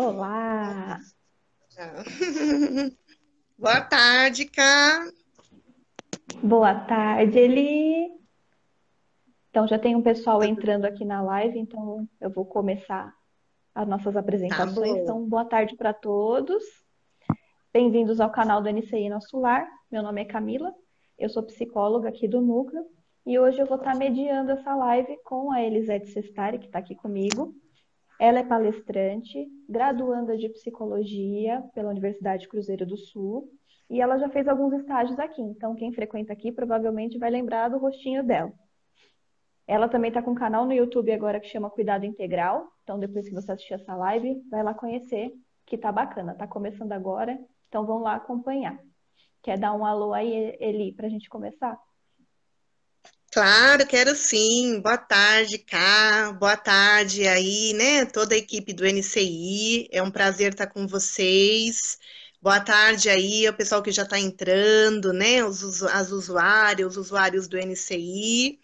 Olá, Ah. Boa tarde, Cá. boa tarde, Eli. Então já tem um pessoal Tudo entrando aqui na live, então eu vou começar as nossas tá apresentações. bom. Então, boa tarde para todos. Bem-vindos ao canal do NCI Nosso Lar. Meu nome é Camila, eu sou psicóloga aqui do Núcleo e hoje eu vou estar mediando essa live com a Elisete Sestari, que está aqui comigo. Ela é palestrante, graduanda de psicologia pela Universidade Cruzeiro do Sul e ela já fez alguns estágios aqui. Então, quem frequenta aqui provavelmente vai lembrar do rostinho dela. Ela também está com um canal no YouTube agora que chama Cuidado Integral. Então, depois que você assistir essa live, vai lá conhecer, que tá bacana. Tá começando agora, então vão lá acompanhar. Quer dar um alô aí, Eli, para a gente começar? Claro, quero sim. Boa tarde, Cá. Boa tarde aí, né? Toda a equipe do NCI. É um prazer estar com vocês. Boa tarde aí ao pessoal que já está entrando, né? Os usuários do NCI.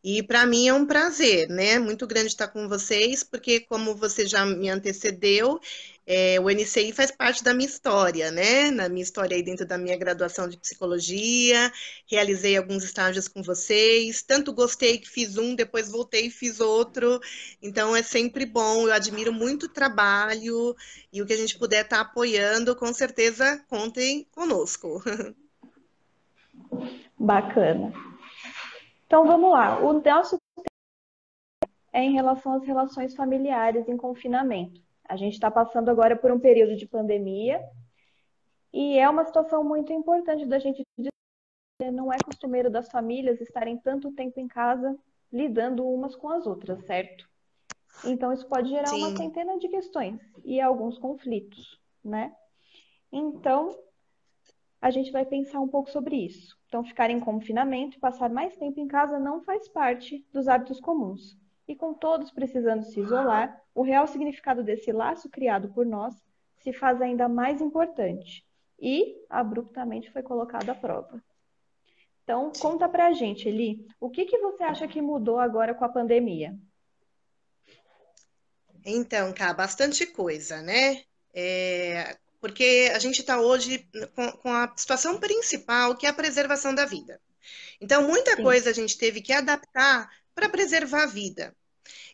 E para mim é um prazer, né? Muito grande estar com vocês, porque como você já me antecedeu, o NCI faz parte da minha história, né? Na minha história aí dentro da minha graduação de psicologia, realizei alguns estágios com vocês, tanto gostei que fiz um, depois voltei e fiz outro. Então é sempre bom, eu admiro muito o trabalho e o que a gente puder estar apoiando, com certeza contem conosco. Bacana. Então vamos lá. O nosso é em relação às relações familiares em confinamento. A gente está passando agora por um período de pandemia e é uma situação muito importante da gente dizer. Não é costumeiro das famílias estarem tanto tempo em casa lidando umas com as outras, certo? Então isso pode gerar uma Sim, centena de questões e alguns conflitos, né? Então a gente vai pensar um pouco sobre isso. Então ficar em confinamento e passar mais tempo em casa não faz parte dos hábitos comuns. E com todos precisando se isolar, o real significado desse laço criado por nós se faz ainda mais importante e abruptamente foi colocado à prova. Então, sim. conta pra gente, Eli, o que que você acha que mudou agora com a pandemia? Então, cá, bastante coisa, né? Porque a gente está hoje com a situação principal, que é a preservação da vida. Então, muita Sim, coisa a gente teve que adaptar para preservar a vida.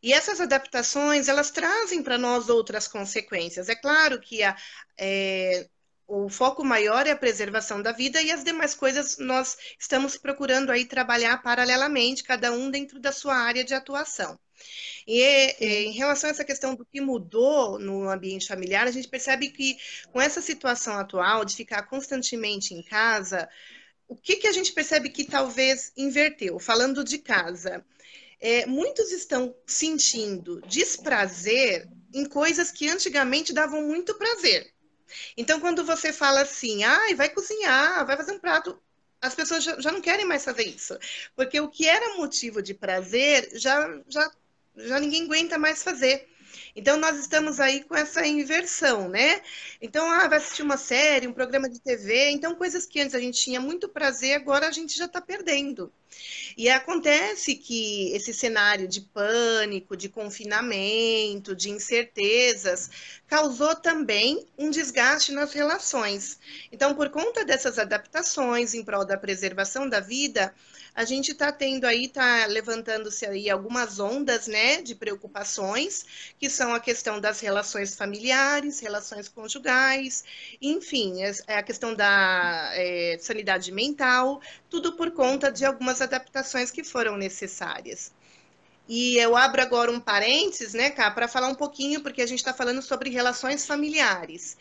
E essas adaptações, elas trazem para nós outras consequências. É claro que é, o foco maior é a preservação da vida e as demais coisas nós estamos procurando aí trabalhar paralelamente, cada um dentro da sua área de atuação. E em sim. relação a essa questão do que mudou no ambiente familiar, a gente percebe que com essa situação atual de ficar constantemente em casa, o que que a gente percebe que talvez inverteu? Falando de casa, muitos estão sentindo desprazer em coisas que antigamente davam muito prazer. Então, quando você fala assim, ai, vai cozinhar, vai fazer um prato, as pessoas já não querem mais fazer isso. Porque o que era motivo de prazer, já ninguém aguenta mais fazer. Então, nós estamos aí com essa inversão, né? Então, vai assistir uma série, um programa de TV. Então, coisas que antes a gente tinha muito prazer, agora a gente já está perdendo. E acontece que esse cenário de pânico, de confinamento, de incertezas, causou também um desgaste nas relações. Então, por conta dessas adaptações em prol da preservação da vida, a gente está tendo aí, está levantando-se aí algumas ondas, né, de preocupações, que são a questão das relações familiares, relações conjugais, enfim, a questão da sanidade mental, tudo por conta de algumas adaptações que foram necessárias. E eu abro agora um parênteses, né, Cá, para falar um pouquinho, porque a gente está falando sobre relações familiares.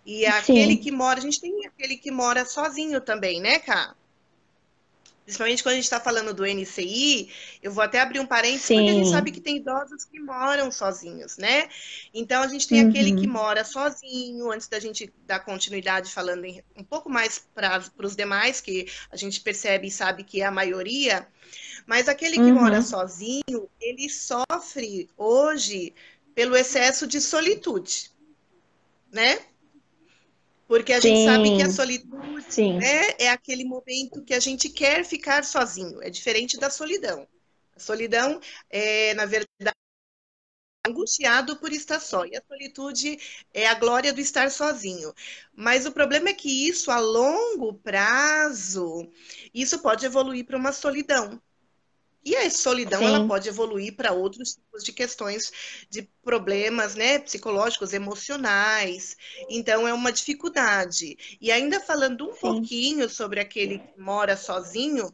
E aquele que Sim, mora, a gente tem aquele que mora sozinho também, né, Cá? Principalmente quando a gente está falando do NCI, eu vou até abrir um parênteses, porque a gente sabe que sim. tem idosos que moram sozinhos, né? Então, a gente tem aquele que Uhum, mora sozinho, antes da gente dar continuidade falando um pouco mais para os demais, que a gente percebe e sabe que é a maioria, mas aquele que mora uhum. sozinho, ele sofre hoje pelo excesso de solitude, né? Porque a gente sabe que a Sim, solitude, sim. né, é aquele momento que a gente quer ficar sozinho, é diferente da solidão. A solidão, na verdade, angustiado por estar só. E a solitude é a glória do estar sozinho. Mas o problema é que isso, a longo prazo, isso pode evoluir para uma solidão. E a solidão, ela Sim, pode evoluir para outros tipos de questões, de problemas, né, psicológicos, emocionais. Então, é uma dificuldade. E ainda falando um sim. pouquinho sobre aquele que mora sozinho,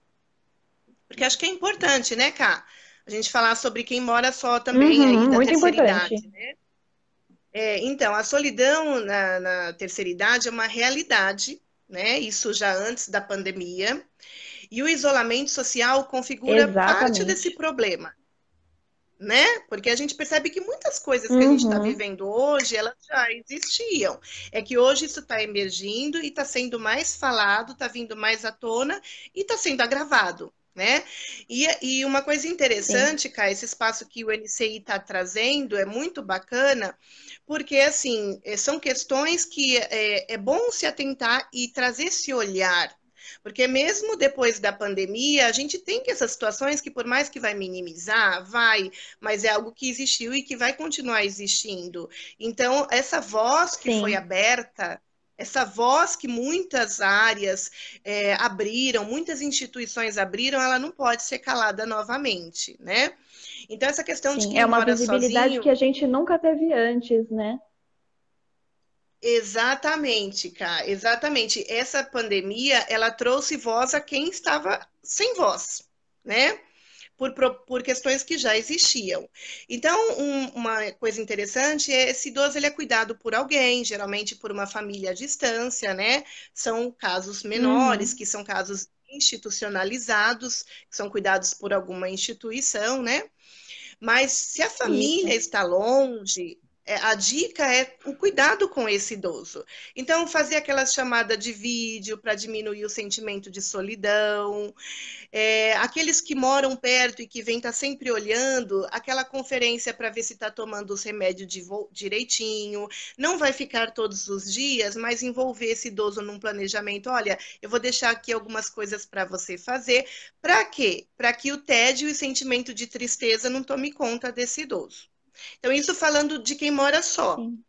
porque acho que é importante, né, Cá? A gente falar sobre quem mora só também aí Uhum, da muito terceira importante. idade, né? Então, a solidão na terceira idade é uma realidade, né? Isso já antes da pandemia. E o isolamento social configura parte desse Exatamente. problema, né? Porque a gente percebe que muitas coisas que a gente está Uhum, vivendo hoje, elas já existiam. É que hoje isso está emergindo e está sendo mais falado, está vindo mais à tona e está sendo agravado. Né? E uma coisa sim, interessante, Kai, esse espaço que o NCI está trazendo é muito bacana, porque assim são questões que é bom se atentar e trazer esse olhar, porque mesmo depois da pandemia, a gente tem que essas situações que, por mais que vai minimizar, vai, mas é algo que existiu e que vai continuar existindo. Então, essa voz que foi sim, aberta, essa voz que muitas áreas abriram, muitas instituições abriram, ela não pode ser calada novamente, né? Então, essa questão de sim. É quem uma mora visibilidade que sozinho, a gente nunca teve antes, né? exatamente, cara, exatamente. Essa pandemia, ela trouxe voz a quem estava sem voz, né? Por questões que já existiam. Então, uma coisa interessante é esse idoso ele é cuidado por alguém, geralmente por uma família à distância, né? São casos menores, Uhum, que são casos institucionalizados, que são cuidados por alguma instituição, né? Mas se a isso. família está longe, a dica é o cuidado com esse idoso. Então, fazer aquela chamada de vídeo para diminuir o sentimento de solidão, aqueles que moram perto e que vêm estar sempre olhando, aquela conferência para ver se está tomando os remédios direitinho, não vai ficar todos os dias, mas envolver esse idoso num planejamento. Olha, eu vou deixar aqui algumas coisas para você fazer. Para quê? Para que o tédio e o sentimento de tristeza não tome conta desse idoso. Então, isso falando de quem mora só. Sim.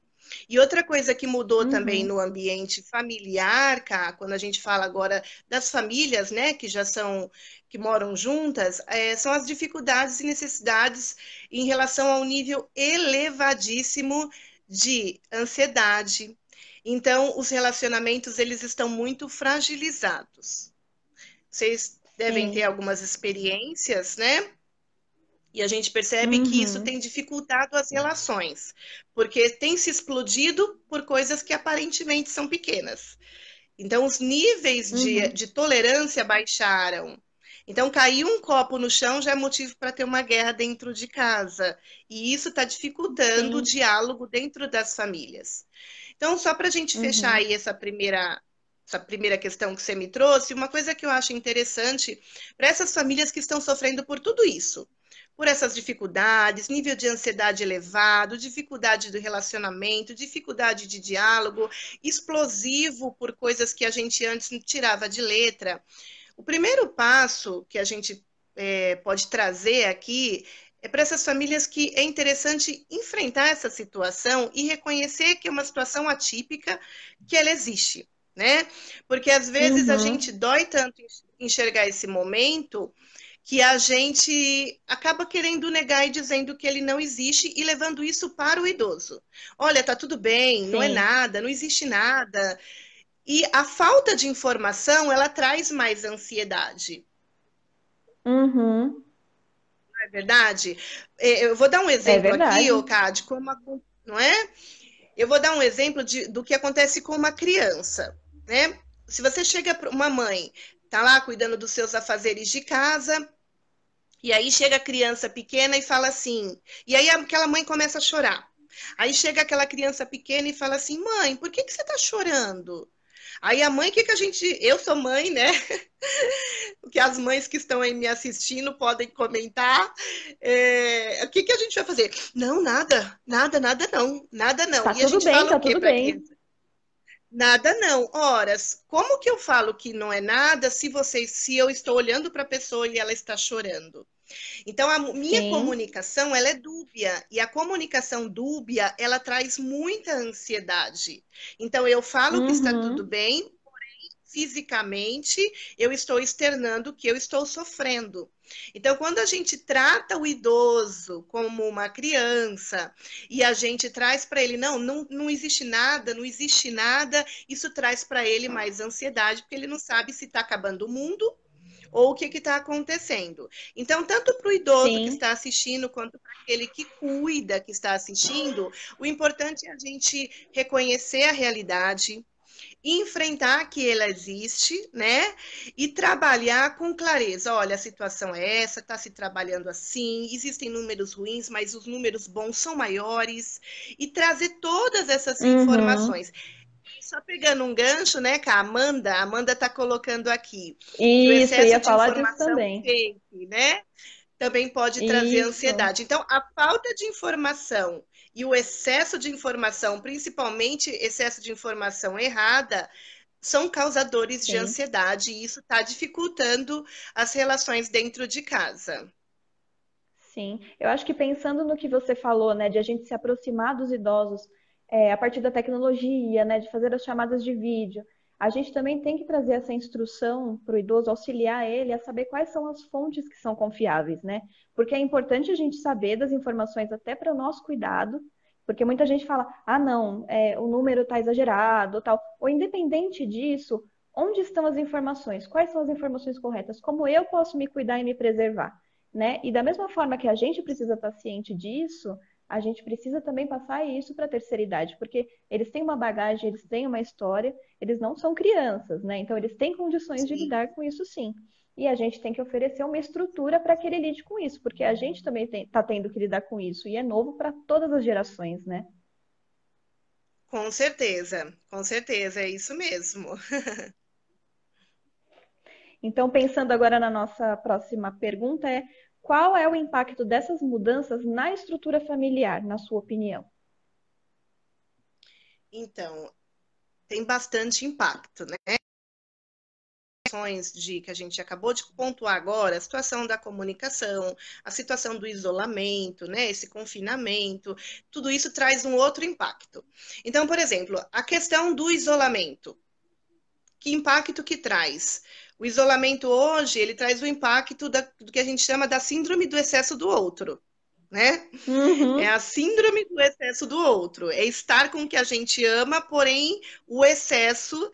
E outra coisa que mudou também Uhum, no ambiente familiar, cá, quando a gente fala agora das famílias, né, que já são, que moram juntas, são as dificuldades e necessidades em relação ao nível elevadíssimo de ansiedade. Então, os relacionamentos, eles estão muito fragilizados. Vocês devem ter sim. algumas experiências, né? E a gente percebe que isso Uhum, tem dificultado as relações, porque tem se explodido por coisas que aparentemente são pequenas. Então, os níveis uhum, de tolerância baixaram. Então, cair um copo no chão já é motivo para ter uma guerra dentro de casa. E isso está dificultando o sim. diálogo dentro das famílias. Então, só para a gente fechar Uhum, aí essa primeira questão que você me trouxe, uma coisa que eu acho interessante para essas famílias que estão sofrendo por tudo isso, por essas dificuldades, nível de ansiedade elevado, dificuldade do relacionamento, dificuldade de diálogo, explosivo por coisas que a gente antes tirava de letra. O primeiro passo que a gente pode trazer aqui é para essas famílias que é interessante enfrentar essa situação e reconhecer que é uma situação atípica, que ela existe, né? Porque às vezes a gente uhum, dói tanto enxergar esse momento que a gente acaba querendo negar e dizendo que ele não existe e levando isso para o idoso. Olha, tá tudo bem, não é sim. nada, não existe nada. E a falta de informação, ela traz mais ansiedade, Uhum, não é verdade? Eu vou dar um é exemplo aqui, verdade. ô Cade, não é? Eu vou dar um exemplo do que acontece com uma criança, né? Se você chega para uma mãe, tá lá cuidando dos seus afazeres de casa, e aí chega a criança pequena e fala assim, e aí aquela mãe começa a chorar. Aí chega aquela criança pequena e fala assim: mãe, por que você está chorando? Aí a mãe, o que que a gente. Eu sou mãe, né? O que as mães que estão aí me assistindo podem comentar. O que que a gente vai fazer? Não, nada, nada, nada não, nada não. Tá E a tudo gente bem, fala tá o quê tudo para a bem. criança? Nada não. Horas, como que eu falo que não é nada se eu estou olhando para a pessoa e ela está chorando? Então, a minha Sim. comunicação, ela é dúbia, e a comunicação dúbia, ela traz muita ansiedade. Então, eu falo que está tudo Uhum. bem, fisicamente, eu estou externando que eu estou sofrendo. Então, quando a gente trata o idoso como uma criança e a gente traz para ele, não existe nada, não existe nada, isso traz para ele mais ansiedade, porque ele não sabe se está acabando o mundo ou o que está acontecendo. Então, tanto para o idoso que Sim. está assistindo, quanto para aquele que cuida que está assistindo, o importante é a gente reconhecer a realidade, enfrentar que ela existe, né? E trabalhar com clareza. Olha, a situação é essa, está se trabalhando assim, existem números ruins, mas os números bons são maiores, e trazer todas essas Uhum. informações. Só pegando um gancho, né, com a Amanda está colocando aqui que o Isso, eu excesso ia de falar disso informação também. fake, né, também pode trazer Isso. ansiedade. Então, a falta de informação e o excesso de informação, principalmente excesso de informação errada, são causadores de Sim. ansiedade e isso está dificultando as relações dentro de casa. Sim, eu acho que pensando no que você falou, né, de a gente se aproximar dos idosos a partir da tecnologia, né, de fazer as chamadas de vídeo, a gente também tem que trazer essa instrução para o idoso, auxiliar ele a saber quais são as fontes que são confiáveis, né? Porque é importante a gente saber das informações até para o nosso cuidado, porque muita gente fala, ah, não, o número está exagerado, tal. Ou independente disso, onde estão as informações? Quais são as informações corretas? Como eu posso me cuidar e me preservar? Né? E da mesma forma que a gente precisa estar ciente disso, a gente precisa também passar isso para a terceira idade, porque eles têm uma bagagem, eles têm uma história, eles não são crianças, né? Então eles têm condições de Sim, lidar com isso sim. E a gente tem que oferecer uma estrutura para que ele lide com isso, porque a gente também está tendo que lidar com isso, e é novo para todas as gerações, né? com certeza, é isso mesmo. Então, pensando agora na nossa próxima pergunta, qual é o impacto dessas mudanças na estrutura familiar, na sua opinião? Então, tem bastante impacto, né? De que a gente acabou de pontuar agora, a situação da comunicação, a situação do isolamento, né, esse confinamento, tudo isso traz um outro impacto. Então, por exemplo, a questão do isolamento, que impacto que traz? O isolamento hoje, ele traz o impacto do que a gente chama da síndrome do excesso do outro, né? É Uhum. a síndrome do excesso do outro. É estar com o que a gente ama, porém o excesso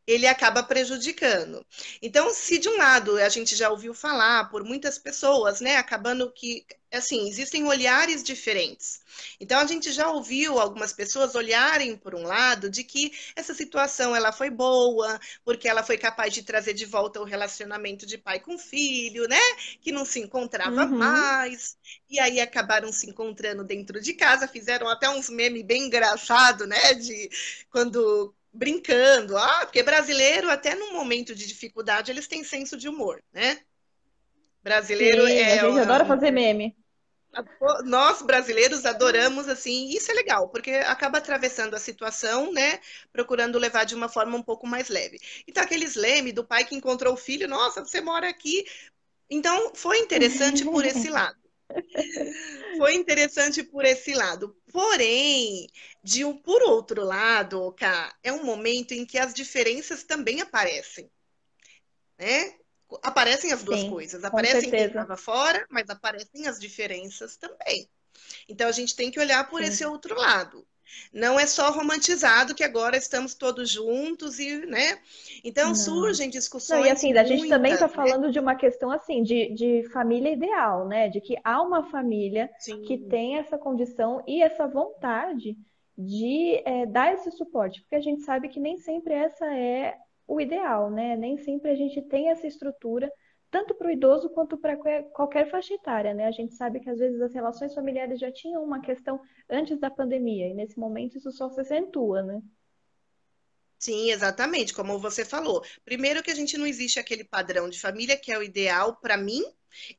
ele acaba prejudicando. Então, se de um lado a gente já ouviu falar por muitas pessoas, né, acabando que assim, existem olhares diferentes. Então a gente já ouviu algumas pessoas olharem por um lado de que essa situação ela foi boa, porque ela foi capaz de trazer de volta o relacionamento de pai com filho, né, que não se encontrava Uhum. mais. E aí acabaram se encontrando dentro de casa, fizeram até uns memes bem engraçados, né? De quando brincando, porque brasileiro, até num momento de dificuldade, eles têm senso de humor, né? Brasileiro Sim, a gente adora fazer meme. nós brasileiros adoramos assim, e isso é legal, porque acaba atravessando a situação, né? Procurando levar de uma forma um pouco mais leve. Então, aqueles leme do pai que encontrou o filho, nossa, você mora aqui. Então, foi interessante por esse lado. Foi interessante por esse lado. Porém, por outro lado, Cá, é um momento em que as diferenças também aparecem, né? Aparecem as duas Sim, coisas. com Aparecem quem certeza. estava fora, mas aparecem as diferenças também. Então, a gente tem que olhar por esse Sim. outro lado. Não é só romantizado que agora estamos todos juntos e, né? Então, Não. surgem Não, e discussões assim, a gente também está muitas, né? falando de uma questão assim, de família ideal, né? De que há uma família que Sim, tem essa condição e essa vontade de dar esse suporte, porque a gente sabe que nem sempre essa é o ideal, né? Nem sempre a gente tem essa estrutura, tanto para o idoso quanto para qualquer faixa etária, né? A gente sabe que às vezes as relações familiares já tinham uma questão antes da pandemia, e nesse momento isso só se acentua, né? sim, exatamente, como você falou. Primeiro que a gente não existe aquele padrão de família que é o ideal para mim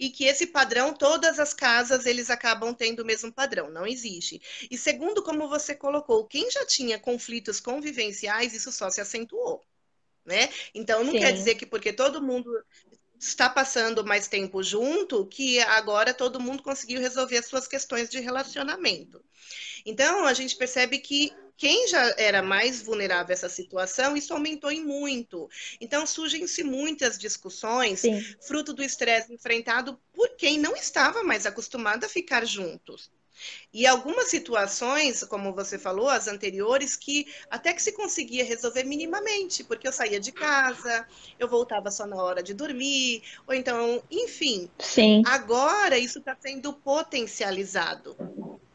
e que esse padrão todas as casas eles acabam tendo o mesmo padrão, não existe. E segundo, como você colocou, quem já tinha conflitos convivenciais, isso só se acentuou, né? Então não quer dizer Sim. que porque todo mundo está passando mais tempo junto, que agora todo mundo conseguiu resolver as suas questões de relacionamento. Então, a gente percebe que quem já era mais vulnerável a essa situação, isso aumentou em muito. Então, surgem-se muitas discussões, Sim, fruto do estresse enfrentado por quem não estava mais acostumado a ficar juntos. E algumas situações, como você falou, as anteriores, que até que se conseguia resolver minimamente, porque eu saía de casa, eu voltava só na hora de dormir, ou então, enfim. sim. Agora isso está sendo potencializado,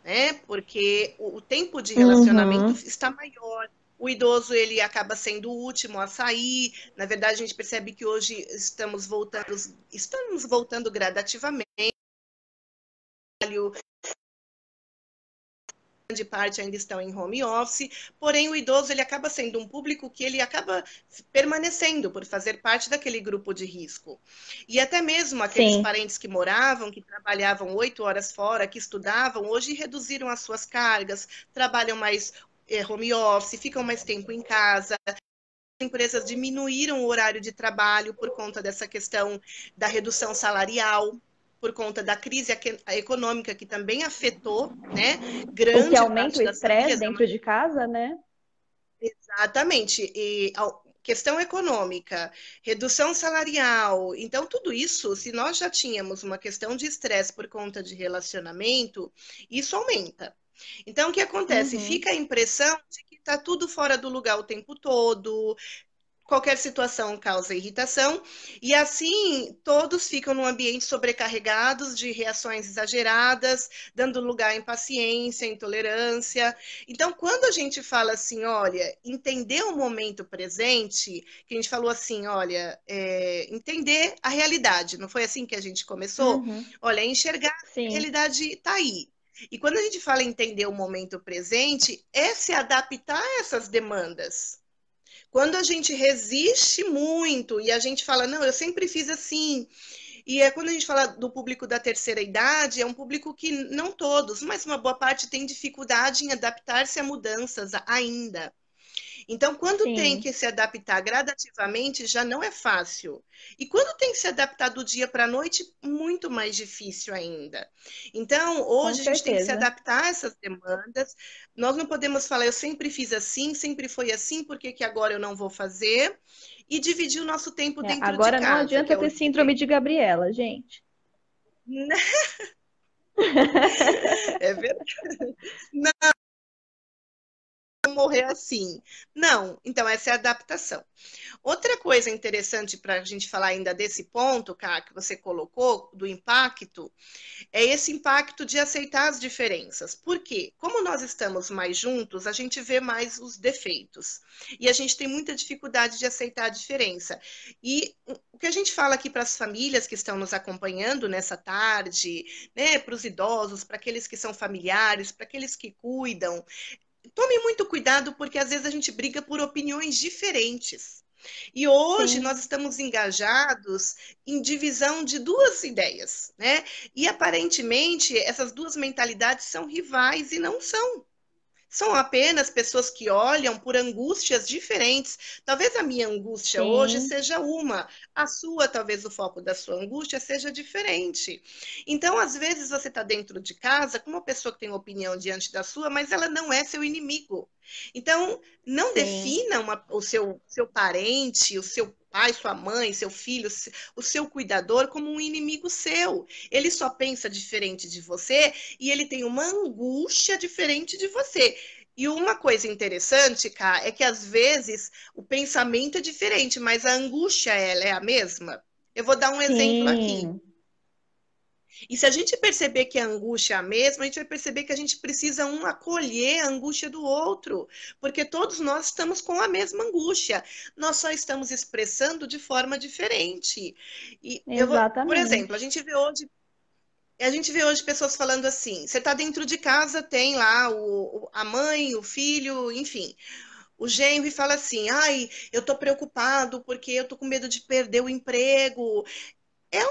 né? Porque o tempo de relacionamento Uhum. está maior. O idoso ele acaba sendo o último a sair. Na verdade, a gente percebe que hoje estamos voltando gradativamente. Grande parte ainda estão em home office, porém o idoso ele acaba sendo um público que ele acaba permanecendo por fazer parte daquele grupo de risco. E até mesmo aqueles Sim, parentes que moravam, que trabalhavam 8 horas fora, que estudavam, hoje reduziram as suas cargas, trabalham mais home office, ficam mais tempo em casa. Empresas diminuíram o horário de trabalho por conta dessa questão da redução salarial, por conta da crise econômica que também afetou, né, o que grande aumenta parte o das estresse famílias. dentro de casa, né? Exatamente. E questão econômica, redução salarial. Então, tudo isso, se nós já tínhamos uma questão de estresse por conta de relacionamento, isso aumenta. Então, o que acontece? Uhum. Fica a impressão de que está tudo fora do lugar o tempo todo, qualquer situação causa irritação, e assim todos ficam num ambiente sobrecarregados de reações exageradas, dando lugar à impaciência, intolerância. Então, quando a gente fala assim, olha, entender o momento presente, que a gente falou assim, olha, entender a realidade, não foi assim que a gente começou? Uhum. Olha, enxergar que a Sim, realidade está aí. E quando a gente fala em entender o momento presente, é se adaptar a essas demandas. Quando a gente resiste muito e a gente fala, não, eu sempre fiz assim. E é quando a gente fala do público da terceira idade, é um público que não todos, mas uma boa parte tem dificuldade em adaptar-se a mudanças ainda. Então, quando tem sim, que se adaptar gradativamente, já não é fácil. E quando tem que se adaptar do dia para a noite, muito mais difícil ainda. Então, com hoje a gente tem que se certeza. adaptar a essas demandas. Nós não podemos falar, eu sempre fiz assim, sempre foi assim, por que que agora eu não vou fazer? E dividir o nosso tempo É, dentro de agora não casa, que adianta é o ter síndrome de Gabriela, gente. É verdade. Não morrer assim. Não, então essa é a adaptação. Outra coisa interessante para a gente falar ainda desse ponto, Cá, que você colocou, do impacto, é esse impacto de aceitar as diferenças. Por quê? Como nós estamos mais juntos, a gente vê mais os defeitos. E a gente tem muita dificuldade de aceitar a diferença. E o que a gente fala aqui para as famílias que estão nos acompanhando nessa tarde, né, para os idosos, para aqueles que são familiares, para aqueles que cuidam, tome muito cuidado, porque às vezes a gente briga por opiniões diferentes. E hoje nós Sim, estamos engajados em divisão de duas ideias, né? E aparentemente essas duas mentalidades são rivais e não são. São apenas pessoas que olham por angústias diferentes. Talvez a minha angústia hoje sim, seja uma, a sua, talvez o foco da sua angústia seja diferente. Então, às vezes, você está dentro de casa com uma pessoa que tem uma opinião diante da sua, mas ela não é seu inimigo. Então, não sim, defina o seu parente, o seu pai, sua mãe, seu filho, o seu cuidador como um inimigo seu. Ele só pensa diferente de você e ele tem uma angústia diferente de você. E uma coisa interessante, Cá, é que às vezes o pensamento é diferente, mas a angústia ela é a mesma. Eu vou dar um exemplo aqui. sim, E se a gente perceber que a angústia é a mesma, a gente vai perceber que a gente precisa um acolher a angústia do outro, porque todos nós estamos com a mesma angústia, nós só estamos expressando de forma diferente. E eu vou, por exemplo, exatamente. a gente vê hoje pessoas falando assim: você está dentro de casa, tem lá a mãe, o filho, enfim, o genro, e fala assim: ai, eu estou preocupado porque eu estou com medo de perder o emprego. É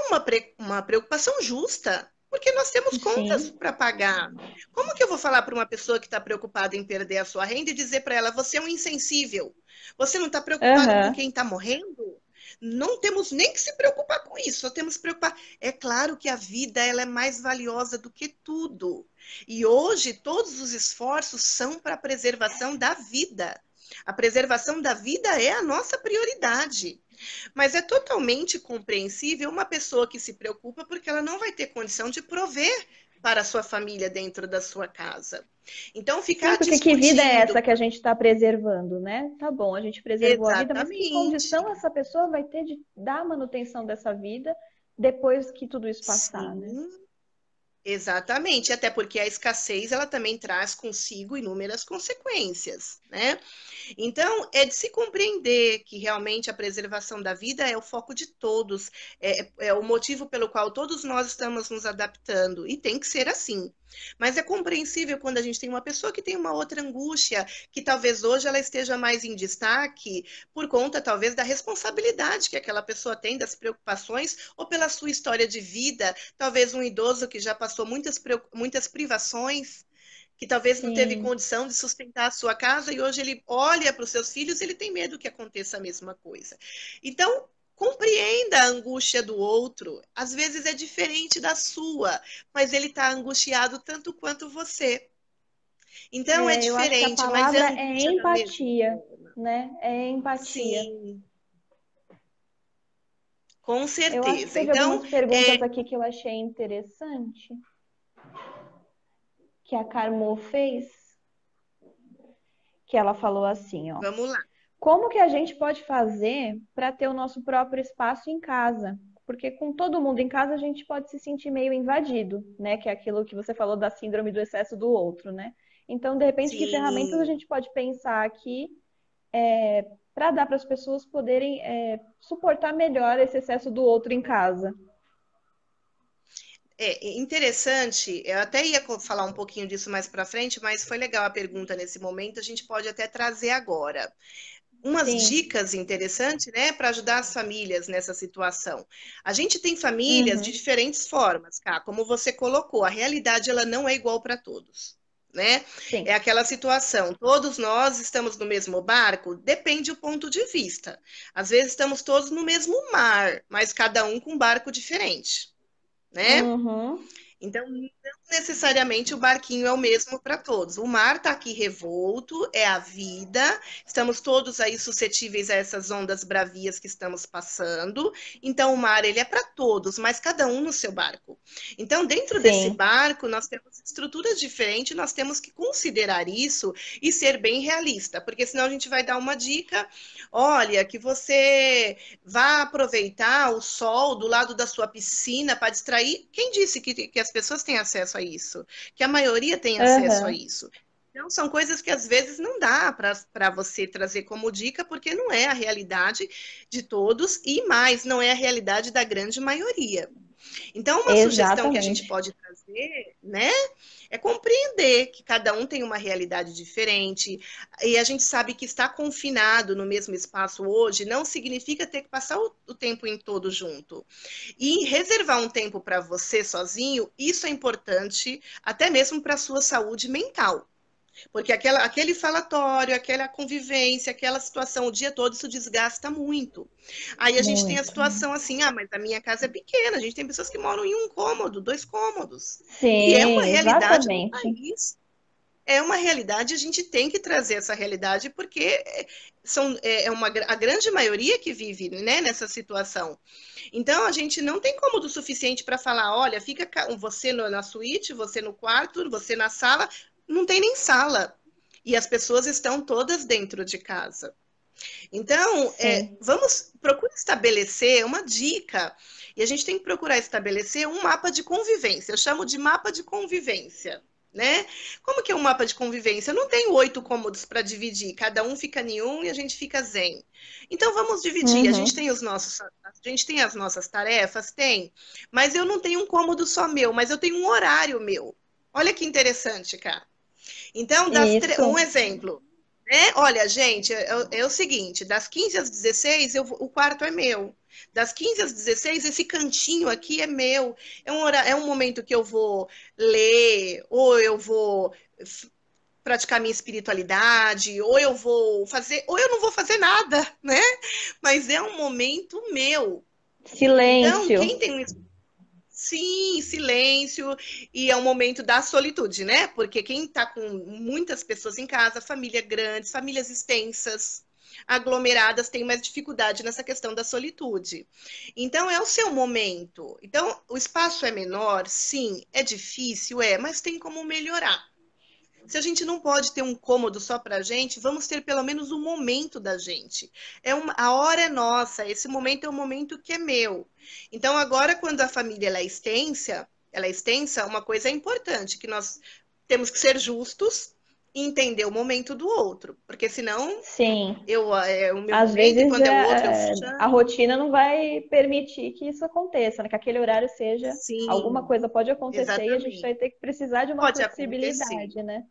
uma preocupação justa, porque nós temos contas Sim, para pagar. Como que eu vou falar para uma pessoa que está preocupada em perder a sua renda e dizer para ela: você é um insensível? Você não está preocupado com aham, quem está morrendo? Não temos nem que se preocupar com isso, só temos que se preocupar. É claro que a vida ela é mais valiosa do que tudo. E hoje todos os esforços são para a preservação da vida. A preservação da vida é a nossa prioridade. Mas é totalmente compreensível uma pessoa que se preocupa porque ela não vai ter condição de prover para a sua família dentro da sua casa. Então, Sim, ficar porque que vida é discutindo. essa que a gente está preservando, né? Tá bom, a gente preservou a vida, mas que Exatamente. condição essa pessoa vai ter de dar manutenção dessa vida depois que tudo isso passar, né? Sim, exatamente, até porque a escassez ela também traz consigo inúmeras consequências, né? Então, é de se compreender que realmente a preservação da vida é o foco de todos, é o motivo pelo qual todos nós estamos nos adaptando, e tem que ser assim. Mas é compreensível quando a gente tem uma pessoa que tem uma outra angústia, que talvez hoje ela esteja mais em destaque, por conta talvez da responsabilidade que aquela pessoa tem, das preocupações, ou pela sua história de vida, talvez um idoso que já passou muitas privações, que talvez não teve Sim, condição de sustentar a sua casa e hoje ele olha para os seus filhos e ele tem medo que aconteça a mesma coisa. Então, compreenda a angústia do outro. Às vezes é diferente da sua, mas ele está angustiado tanto quanto você. Então é eu acho que a diferente, mas é palavra é angústia da mesma empatia, forma. né? É empatia. Sim, com Eu acho que certeza. teve Então, algumas perguntas aqui que eu achei interessante, que a Carmo fez, que ela falou assim, ó. vamos lá. Como que a gente pode fazer para ter o nosso próprio espaço em casa? Porque com todo mundo em casa a gente pode se sentir meio invadido, né? Que é aquilo que você falou da síndrome do excesso do outro, né? Então, de repente, que ferramentas a Sim. gente pode pensar aqui para dar para as pessoas poderem suportar melhor esse excesso do outro em casa? É interessante, eu até ia falar um pouquinho disso mais para frente, mas foi legal a pergunta nesse momento, a gente pode até trazer agora. Umas Sim. dicas interessantes, né, para ajudar as famílias nessa situação. A gente tem famílias de Uhum. diferentes formas, cá, como você colocou, a realidade ela não é igual para todos. Né? É Sim. aquela situação, todos nós estamos no mesmo barco, depende do ponto de vista. Às vezes estamos todos no mesmo mar, mas cada um com um barco diferente, né? Uhum. Então, não necessariamente o barquinho é o mesmo para todos. O mar está aqui revolto, é a vida, estamos todos aí suscetíveis a essas ondas bravias que estamos passando. Então, o mar ele é para todos, mas cada um no seu barco. Então, dentro desse Sim. barco, nós temos estruturas diferentes, nós temos que considerar isso e ser bem realista, porque senão a gente vai dar uma dica, olha, que você vá aproveitar o sol do lado da sua piscina para distrair. Quem disse que as pessoas têm acesso a isso? Que a maioria tem acesso a Aham. isso. Então, são coisas que às vezes não dá para você trazer como dica, porque não é a realidade de todos e mais, não é a realidade da grande maioria. Então, uma sugestão que a gente Exatamente. pode trazer, né, é compreender que cada um tem uma realidade diferente, e a gente sabe que estar confinado no mesmo espaço hoje não significa ter que passar o tempo em todo junto. E reservar um tempo para você sozinho, isso é importante, até mesmo para a sua saúde mental. Porque aquele falatório, aquela convivência, aquela situação o dia todo, isso desgasta muito. Aí a gente tem a Muito. situação assim, ah, mas a minha casa é pequena, a gente tem pessoas que moram em um cômodo, dois cômodos. E é uma Sim, realidade do exatamente. país. É uma realidade, a gente tem que trazer essa realidade, porque a grande maioria que vive, né, nessa situação. Então, a gente não tem cômodo suficiente para falar, olha, fica você na suíte, você no quarto, você na sala, não tem nem sala. E as pessoas estão todas dentro de casa. Então, Sim. vamos procurar estabelecer uma dica. E a gente tem que procurar estabelecer um mapa de convivência. Eu chamo de mapa de convivência. Né? Como que é um mapa de convivência? Eu não tenho 8 cômodos para dividir, cada um fica em um e a gente fica zen. Então vamos dividir. Uhum. A gente tem as nossas tarefas, tem, mas eu não tenho um cômodo só meu, mas eu tenho um horário meu. Olha que interessante, cara. Então, um Isso. exemplo, né? Olha, gente, é o seguinte, das 15 às 16, o quarto é meu. Das 15 às 16, esse cantinho aqui é meu. É um momento que eu vou ler, ou eu vou praticar minha espiritualidade, ou eu vou fazer, ou eu não vou fazer nada, né? Mas é um momento meu. Então, Silêncio. quem tem um sim, silêncio, e é um momento da solitude, né? Porque quem está com muitas pessoas em casa, família grandes, famílias extensas, aglomeradas, tem mais dificuldade nessa questão da solitude. Então, é o seu momento. Então, o espaço é menor, sim, é difícil, mas tem como melhorar. Se a gente não pode ter um cômodo só para a gente, vamos ter pelo menos um momento da gente. A hora é nossa, esse momento é um momento que é meu. Então, agora, quando a família ela é extensa, uma coisa é importante, que nós temos que ser justos e entender o momento do outro. Porque senão, Sim. o meu Às momento, e vezes quando é o outro, eu a chamo. rotina não vai permitir que isso aconteça, né? Que aquele horário seja. Alguma Sim, coisa pode acontecer e a gente exatamente. vai ter que precisar de uma Pode acontecer. flexibilidade, né?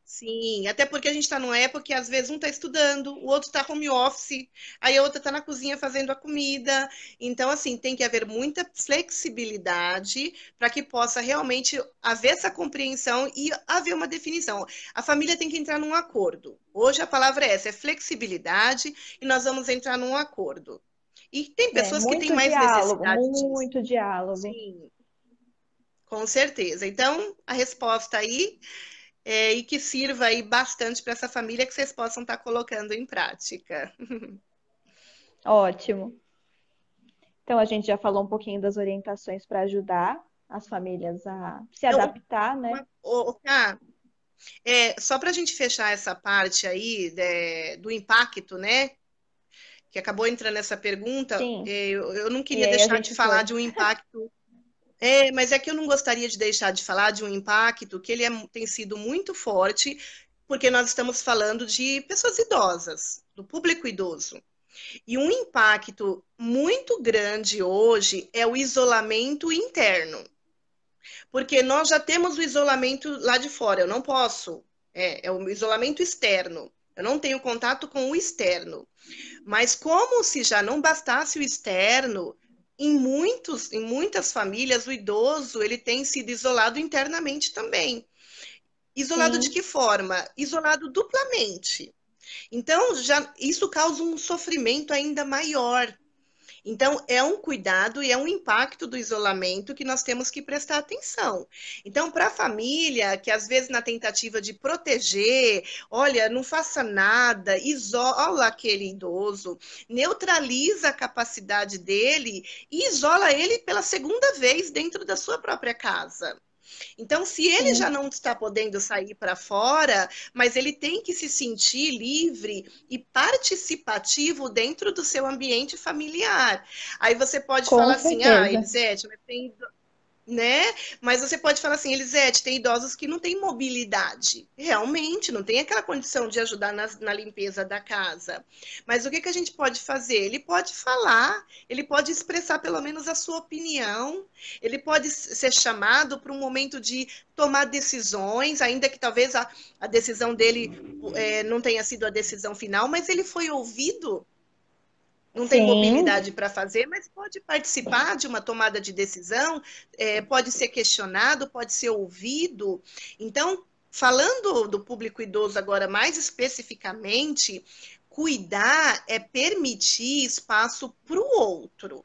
Sim, até porque a gente está numa época que às vezes um está estudando, o outro está home office, aí a outra está na cozinha fazendo a comida. Então, assim, tem que haver muita flexibilidade para que possa realmente haver essa compreensão e haver uma definição. A família tem que entrar num acordo. Hoje a palavra é essa, é flexibilidade, e nós vamos entrar num acordo. E tem É, pessoas que têm mais necessidade disso. muito diálogo. Sim, com certeza. Então, a resposta aí e que sirva aí bastante para essa família que vocês possam estar colocando em prática. Ótimo. Então, a gente já falou um pouquinho das orientações para ajudar as famílias a se Então, adaptar, né? só para a gente fechar essa parte aí do impacto, né? Que acabou entrando nessa pergunta, Sim. eu não E queria aí a deixar de gente falar foi. de um impacto. Mas é que eu não gostaria de deixar de falar de um impacto que tem sido muito forte, porque nós estamos falando de pessoas idosas, do público idoso. E um impacto muito grande hoje é o isolamento interno, porque nós já temos o isolamento lá de fora, eu não posso, é o isolamento externo, eu não tenho contato com o externo. Mas como se já não bastasse o externo, em muitas famílias, o idoso ele tem sido isolado internamente também. Isolado de Sim, que forma? Isolado duplamente. Então, isso causa um sofrimento ainda maior. Então, é um cuidado e é um impacto do isolamento que nós temos que prestar atenção. Então, para a família, que às vezes na tentativa de proteger, olha, não faça nada, isola aquele idoso, neutraliza a capacidade dele e isola ele pela segunda vez dentro da sua própria casa. Então, se ele já sim. não está podendo sair para fora, mas ele tem que se sentir livre e participativo dentro do seu ambiente familiar. Aí você pode Com falar assim: ah, certeza. Elisete, mas tem, né? Mas você pode falar assim, Elisete, tem idosos que não têm mobilidade. Realmente, não tem aquela condição de ajudar na limpeza da casa. Mas o que a gente pode fazer? Ele pode falar, ele pode expressar pelo menos a sua opinião, ele pode ser chamado para um momento de tomar decisões, ainda que talvez a decisão dele não tenha sido a decisão final, mas ele foi ouvido, não tem Sim, mobilidade para fazer, mas pode participar de uma tomada de decisão, pode ser questionado, pode ser ouvido. Então, falando do público idoso agora mais especificamente, cuidar é permitir espaço para o outro.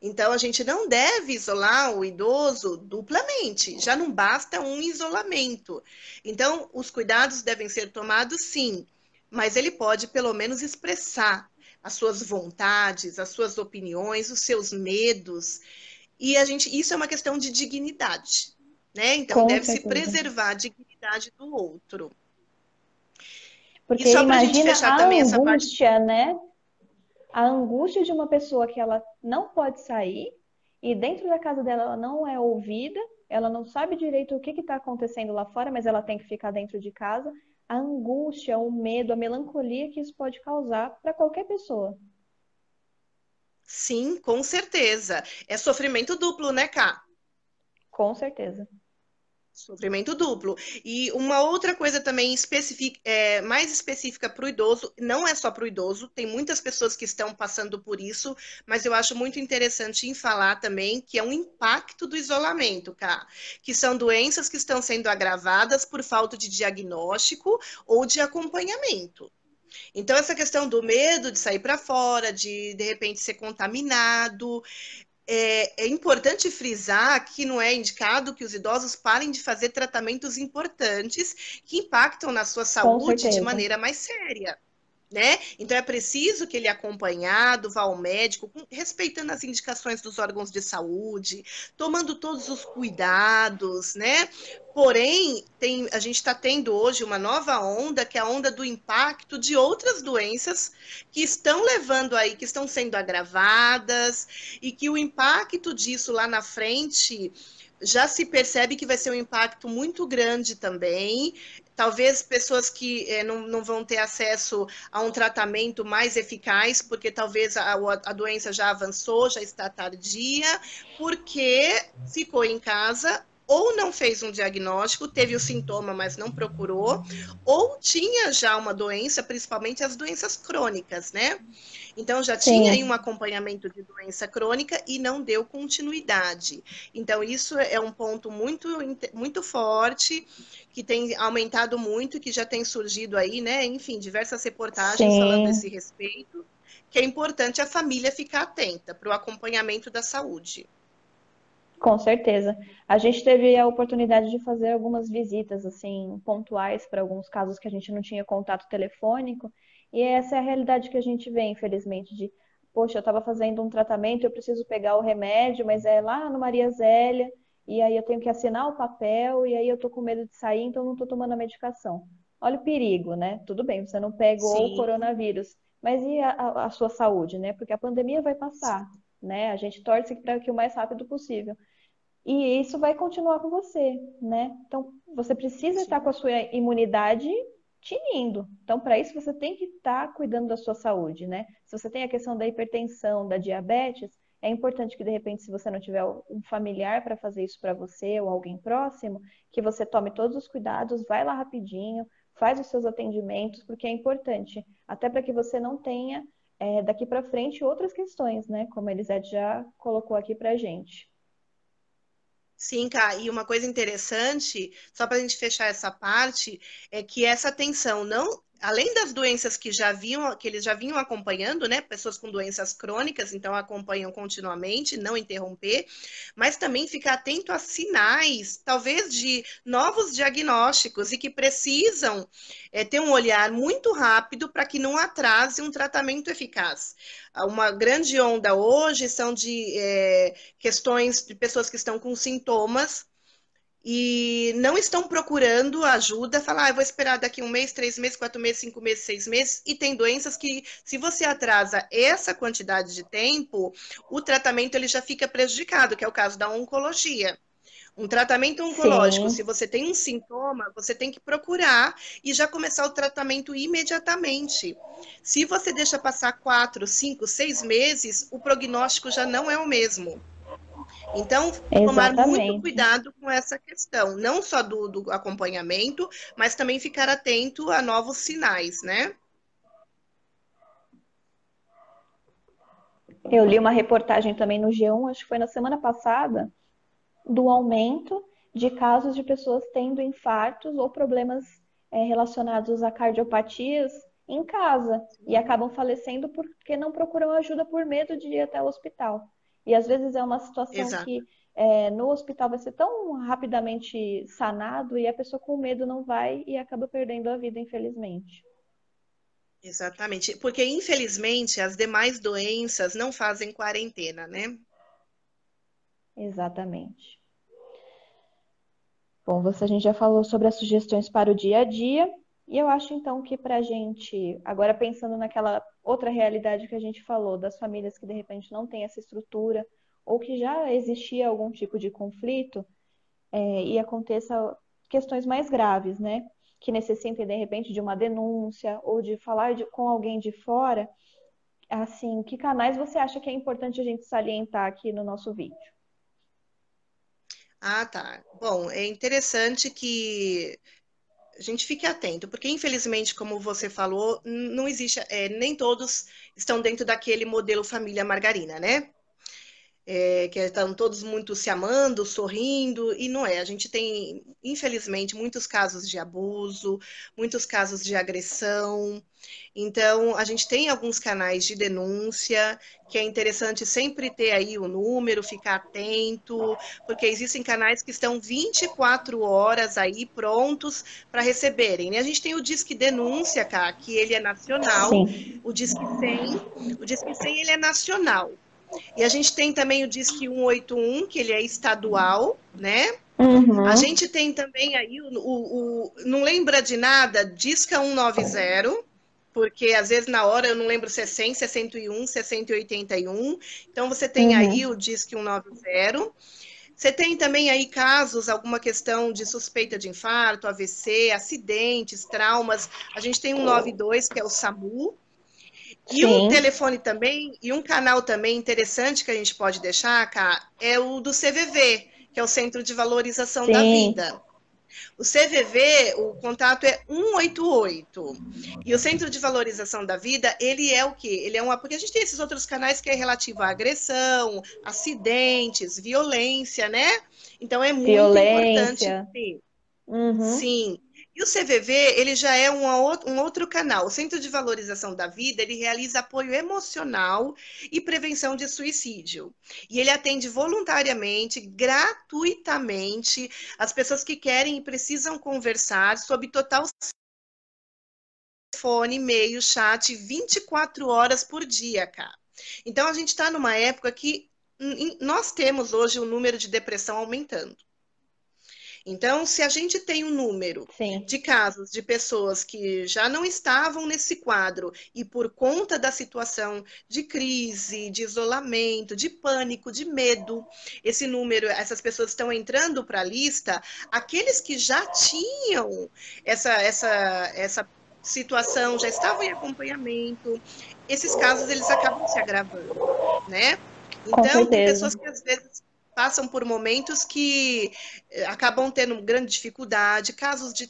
Então, a gente não deve isolar o idoso duplamente, já não basta um isolamento. Então, os cuidados devem ser tomados, sim, mas ele pode pelo menos expressar as suas vontades, as suas opiniões, os seus medos. E isso é uma questão de dignidade, né? Então, com deve-se certeza. preservar a dignidade do outro. E Porque só para a gente imagina fechar a também essa parte. angústia, né? A angústia de uma pessoa que ela não pode sair e dentro da casa dela ela não é ouvida, ela não sabe direito o que está acontecendo lá fora, mas ela tem que ficar dentro de casa. A angústia, o medo, a melancolia que isso pode causar para qualquer pessoa. Sim, com certeza. É sofrimento duplo, né, Cá? Com certeza. Sofrimento duplo. E uma outra coisa também mais específica para o idoso, não é só para o idoso, tem muitas pessoas que estão passando por isso, mas eu acho muito interessante em falar também que é um impacto do isolamento, cara, que são doenças que estão sendo agravadas por falta de diagnóstico ou de acompanhamento. Então, essa questão do medo de sair para fora, de repente ser contaminado, é importante frisar que não é indicado que os idosos parem de fazer tratamentos importantes que impactam na sua Com saúde de certeza. maneira mais séria. Né? Então é preciso que ele acompanhado, vá ao médico, respeitando as indicações dos órgãos de saúde, tomando todos os cuidados, né? Porém, a gente está tendo hoje uma nova onda, que é a onda do impacto de outras doenças que estão levando aí, que estão sendo agravadas, e que o impacto disso lá na frente já se percebe que vai ser um impacto muito grande também. Talvez pessoas que não vão ter acesso a um tratamento mais eficaz, porque talvez a doença já avançou, já está tardia, porque ficou em casa ou não fez um diagnóstico, teve o sintoma, mas não procurou, ou tinha já uma doença, principalmente as doenças crônicas, né? Então, já tinha aí um Sim, acompanhamento de doença crônica e não deu continuidade. Então, isso é um ponto muito, muito forte, que tem aumentado muito, que já tem surgido aí, né? Enfim, diversas reportagens falando a esse sim. respeito, que é importante a família ficar atenta para o acompanhamento da saúde. Com certeza. A gente teve a oportunidade de fazer algumas visitas assim pontuais para alguns casos que a gente não tinha contato telefônico, e essa é a realidade que a gente vê, infelizmente, de, poxa, eu estava fazendo um tratamento, eu preciso pegar o remédio, mas é lá no Maria Zélia, e aí eu tenho que assinar o papel, e aí eu tô com medo de sair, então eu não estou tomando a medicação. Olha o perigo, né? Tudo bem, você não pegou o Sim, coronavírus, mas e a sua saúde, né? Porque a pandemia vai passar, né? A gente torce para que o mais rápido possível. E isso vai continuar com você, né? Então, você precisa estar com a sim. sua imunidade tinindo. Então, para isso, você tem que estar cuidando da sua saúde, né? Se você tem a questão da hipertensão, da diabetes, é importante que, de repente, se você não tiver um familiar para fazer isso para você ou alguém próximo, que você tome todos os cuidados, vai lá rapidinho, faz os seus atendimentos, porque é importante, até para que você não tenha, daqui para frente, outras questões, né? Como a Elisete já colocou aqui para gente. Sim, Cá, e uma coisa interessante, só para a gente fechar essa parte, é que essa atenção não, além das doenças que eles já vinham acompanhando, né, pessoas com doenças crônicas, então acompanham continuamente, não interromper, mas também ficar atento a sinais, talvez de novos diagnósticos e que precisam ter um olhar muito rápido para que não atrase um tratamento eficaz. Uma grande onda hoje são de questões de pessoas que estão com sintomas e não estão procurando ajuda, falar, ah, eu vou esperar daqui 1 mês, 3 meses, 4 meses, 5 meses, 6 meses, e tem doenças que, se você atrasa essa quantidade de tempo, o tratamento ele já fica prejudicado, que é o caso da oncologia. Um tratamento oncológico, se Sim, você tem um sintoma, você tem que procurar e já começar o tratamento imediatamente. Se você deixa passar 4, 5, 6 meses, o prognóstico já não é o mesmo. Então, tomar muito exatamente. cuidado com essa questão, não só do acompanhamento, mas também ficar atento a novos sinais, né? Eu li uma reportagem também no G1, acho que foi na semana passada, do aumento de casos de pessoas tendo infartos ou problemas relacionados a cardiopatias em casa e acabam falecendo porque não procuram ajuda por medo de ir até o hospital. E às vezes é uma situação Exato. que no hospital vai ser tão rapidamente sanado e a pessoa com medo não vai e acaba perdendo a vida, infelizmente. Exatamente. Porque, infelizmente, as demais doenças não fazem quarentena, né? Exatamente. Bom, a gente já falou sobre as sugestões para o dia a dia, e eu acho então que para a gente, agora pensando naquela outra realidade que a gente falou, das famílias que de repente não têm essa estrutura, ou que já existia algum tipo de conflito, e aconteça questões mais graves, né? Que necessitem de repente de uma denúncia ou de falar com alguém de fora, assim, que canais você acha que é importante a gente salientar aqui no nosso vídeo? Ah, tá. Bom, é interessante que a gente fique atento, porque infelizmente, como você falou, não existe, nem todos estão dentro daquele modelo família margarina, né? Que estão todos muito se amando, sorrindo, e não é. A gente tem, infelizmente, muitos casos de abuso, muitos casos de agressão. Então, a gente tem alguns canais de denúncia, que é interessante sempre ter aí o número, ficar atento, porque existem canais que estão 24 horas aí prontos para receberem, né? A gente tem o Disque Denúncia, cá, que ele é nacional, Sim. o Disque 100, o Disque 100 ele é nacional. E a gente tem também o Disque 181, que ele é estadual, né? A Uhum. gente tem também aí não lembra de nada, Disca 190, porque às vezes na hora eu não lembro se é 100, se é 101, se é 181. Então você tem aí Uhum. o Disque 190. Você tem também aí casos, alguma questão de suspeita de infarto, AVC, acidentes, traumas. A gente tem um 92, que é o SAMU. E um Sim. telefone também, e um canal também interessante que a gente pode deixar, cá, é o do CVV, que é o Centro de Valorização da Sim. Vida. O CVV, o contato é 188. E o Centro de Valorização da Vida, ele é o quê? Ele é uma. Porque a gente tem esses outros canais que é relativo à agressão, acidentes, violência, né? Então é muito importante Violência. ter. Uhum. Sim. E o CVV, ele já é um outro canal. O Centro de Valorização da Vida, ele realiza apoio emocional e prevenção de suicídio. E ele atende voluntariamente, gratuitamente, as pessoas que querem e precisam conversar sob total telefone, e-mail, chat, 24 horas por dia, cara. Então, a gente está numa época que nós temos hoje o número de depressão aumentando. Então, se a gente tem um número Sim. de casos de pessoas que já não estavam nesse quadro e por conta da situação de crise, de isolamento, de pânico, de medo, esse número, essas pessoas estão entrando para a lista, aqueles que já tinham essa situação, já estavam em acompanhamento, esses casos eles acabam se agravando, né? Com Então, tem certeza. pessoas que às vezes passam por momentos que acabam tendo grande dificuldade, casos de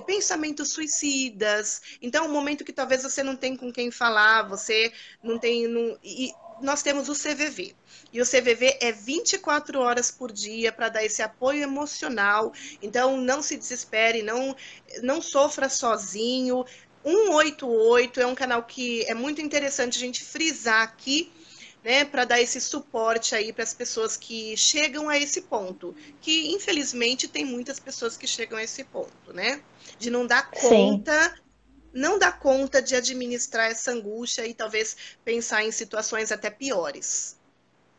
pensamentos suicidas. Então, um momento que talvez você não tem com quem falar, você não tem. E nós temos o CVV. E o CVV é 24 horas por dia para dar esse apoio emocional. Então, não se desespere, não sofra sozinho. 188 é um canal que é muito interessante a gente frisar aqui, né, para dar esse suporte aí para as pessoas que chegam a esse ponto, que infelizmente tem muitas pessoas que chegam a esse ponto, né, de Sim. não dar conta de administrar essa angústia e talvez pensar em situações até piores,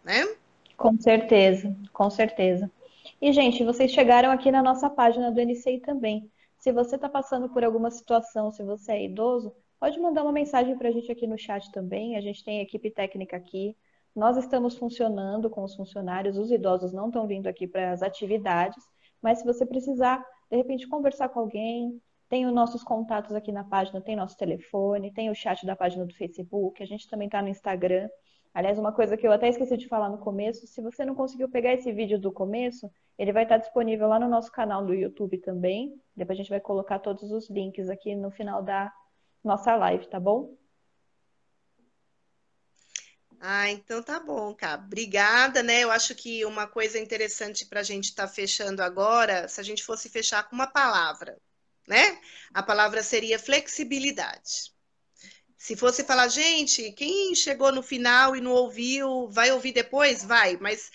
né? Com certeza. Com certeza. E, gente, vocês chegaram aqui na nossa página do NCI também. Se você está passando por alguma situação, se você é idoso, pode mandar uma mensagem para a gente aqui no chat também. A gente tem equipe técnica aqui. Nós estamos funcionando com os funcionários, os idosos não estão vindo aqui para as atividades, mas se você precisar, de repente, conversar com alguém, tem os nossos contatos aqui na página, tem nosso telefone, tem o chat da página do Facebook, a gente também está no Instagram. Aliás, uma coisa que eu até esqueci de falar no começo, se você não conseguiu pegar esse vídeo do começo, ele vai estar disponível lá no nosso canal do YouTube também. Depois a gente vai colocar todos os links aqui no final da nossa live, tá bom? Ah, então tá bom, cara. Obrigada, né? Eu acho que uma coisa interessante para a gente estar fechando agora, se a gente fosse fechar com uma palavra, né? A palavra seria flexibilidade. Se fosse falar, gente, quem chegou no final e não ouviu, vai ouvir depois? Vai, mas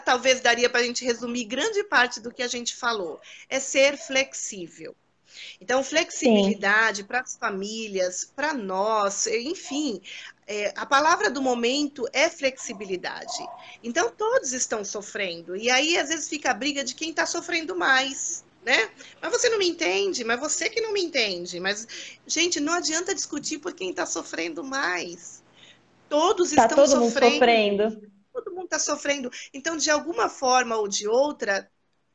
talvez daria para a gente resumir grande parte do que a gente falou? É ser flexível. Então, Sim, flexibilidade para as famílias, para nós, enfim, a palavra do momento é flexibilidade. Então, todos estão sofrendo. E aí, às vezes, fica a briga de quem está sofrendo mais. Né? Mas você não me entende, mas você que não me entende. Mas, gente, não adianta discutir por quem está sofrendo mais. Todos tá estão todo mundo sofrendo, sofrendo. todo mundo está sofrendo. Então, de alguma forma ou de outra,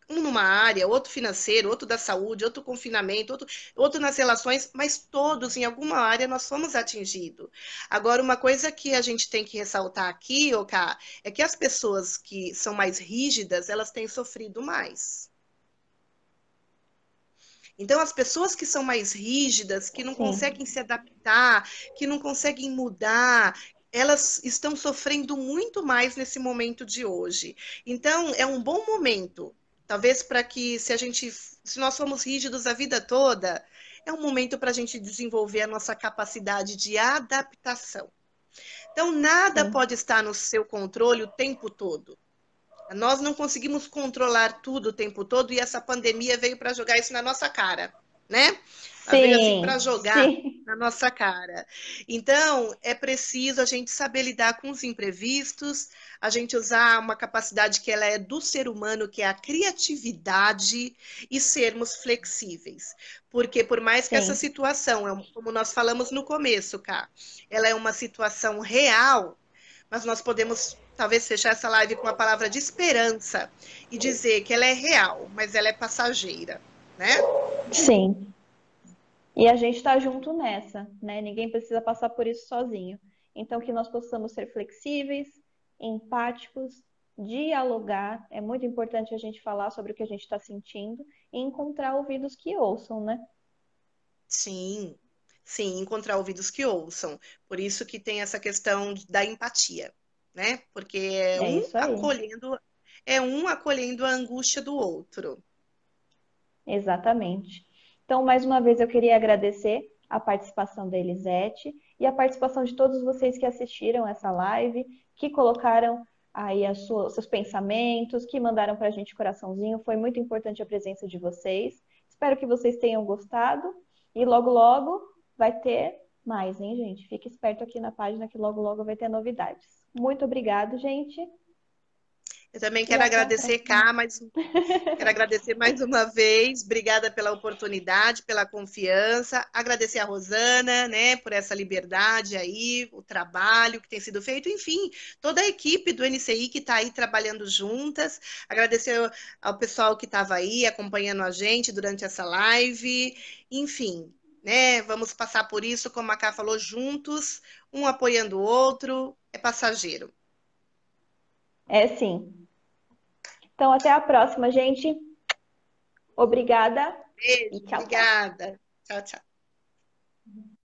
um numa área, outro financeiro, outro da saúde, outro confinamento, outro nas relações, mas todos em alguma área nós fomos atingidos. Agora, uma coisa que a gente tem que ressaltar aqui, Oká, é que as pessoas que são mais rígidas, elas têm sofrido mais. Então, as pessoas que são mais rígidas, que não Sim, conseguem se adaptar, que não conseguem mudar, elas estão sofrendo muito mais nesse momento de hoje. Então, é um bom momento, talvez para que, se nós somos rígidos a vida toda, é um momento para a gente desenvolver a nossa capacidade de adaptação. Então, nada sim, pode estar no seu controle o tempo todo. Nós não conseguimos controlar tudo o tempo todo e essa pandemia veio para jogar isso na nossa cara, né? Ela veio assim para sim, jogar sim, na nossa cara. Então, é preciso a gente saber lidar com os imprevistos, a gente usar uma capacidade que ela é do ser humano, que é a criatividade, e sermos flexíveis. Porque por mais que essa sim, situação, como nós falamos no começo, cá, ela é uma situação real, mas nós podemos talvez fechar essa live com a palavra de esperança e dizer que ela é real, mas ela é passageira, né? sim. E a gente está junto nessa, né? Ninguém precisa passar por isso sozinho. Então, que nós possamos ser flexíveis, empáticos, dialogar. É muito importante a gente falar sobre o que a gente está sentindo e encontrar ouvidos que ouçam, né? Sim, sim, encontrar ouvidos que ouçam. Por isso que tem essa questão da empatia, né? Porque É isso aí. é um acolhendo a angústia do outro. Exatamente. Então, mais uma vez, eu queria agradecer a participação da Elisete e a participação de todos vocês que assistiram essa live, que colocaram aí seus pensamentos, que mandaram para a gente coraçãozinho. Foi muito importante a presença de vocês. Espero que vocês tenham gostado e logo, logo vai ter mais, hein, gente? Fique esperto aqui na página que logo, logo vai ter novidades. Muito obrigado, gente, Eu também e quero até a agradecer, próxima. Cá, mas quero agradecer mais uma vez. Obrigada pela oportunidade, pela confiança. Agradecer a Rosana, né, por essa liberdade aí, o trabalho que tem sido feito. Enfim, toda a equipe do NCI que está aí trabalhando juntas. Agradecer ao pessoal que estava aí acompanhando a gente durante essa live. Enfim, né, vamos passar por isso, como a Cá falou, juntos, um apoiando o outro. É passageiro. É sim. Então, até a próxima, gente. Obrigada Beijo, e tchau, tchau. obrigada. Tchau, tchau.